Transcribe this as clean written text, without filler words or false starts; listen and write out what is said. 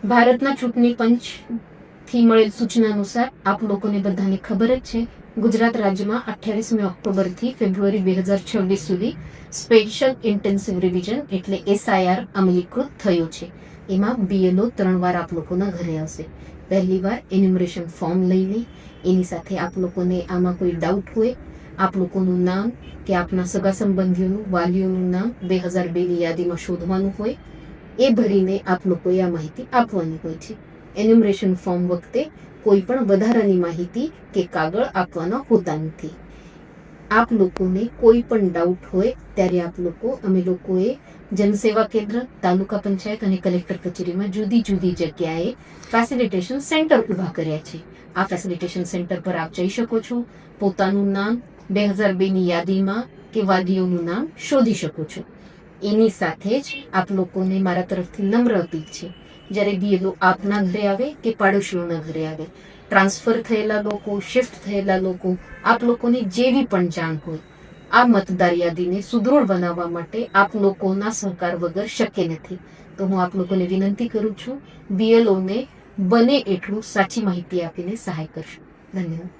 ભારતના ચૂંટણી પંચથી મળેલ સૂચના અનુસાર આપ લોકોને બધાને ખબર જ છે, ગુજરાત રાજ્યમાં 28મી ઓક્ટોબરથી ફેબ્રુઆરી 2026 સુધી સ્પેશિયલ ઇન્ટેન્સિવ રિવિઝન એટલે SIR અમલીકૃત થયો છે. એમાં BLO 3 વાર આપ લોકોના ઘરે આવશે. પહેલી વાર એન્યુમરેશન ફોર્મ લઈ લે, એની સાથે આપ લોકોને આમાં કોઈ ડાઉટ હોય, આપ લોકોનું નામ કે આપના સગા સંબંધીઓનું, વાલીઓનું નામ 2002ની યાદીમાં શોધવાનું હોય, એ ભરીને આપ લોકોએ આ માહિતી આપવાની હોય છે. એન્યુમરેશન ફોર્મ વખતે કોઈ પણ વધારાની માહિતી કે કાગળ આપવાના હોતા નથી. આપ લોકોને કોઈ પણ ડાઉટ હોય ત્યારે આપ લોકો અમે લોકોએ જનસેવા કેન્દ્ર, તાલુકા પંચાયત અને કલેક્ટર કચેરીમાં જુદી જુદી જગ્યાએ ફેસિલિટેશન સેન્ટર ઊભા કર્યા છે. આ ફેસિલિટેશન સેન્ટર પર આપ જઈ શકો છો, પોતાનું નામ 2002ની યાદીમાં કે વાલીઓનું નામ શોધી શકો છો. એની સાથે જ આપ લોકોને મારા તરફથી નમ્ર અપીલ છે, જ્યારે BLO આપના ઘરે આવે કે પાડોશીઓના ઘરે આવે, ટ્રાન્સફર થયેલા લોકો, શિફ્ટ થયેલા લોકો, આપ લોકોને જેવી પણ જાણ હોય, આ મતદાર યાદીને સુદૃઢ બનાવવા માટે આપ લોકોના સહકાર વગર શક્ય નથી. તો હું આપ લોકોને વિનંતી કરું છું, BLOને બને એટલું સાચી માહિતી આપીને સહાય કરશો. ધન્યવાદ.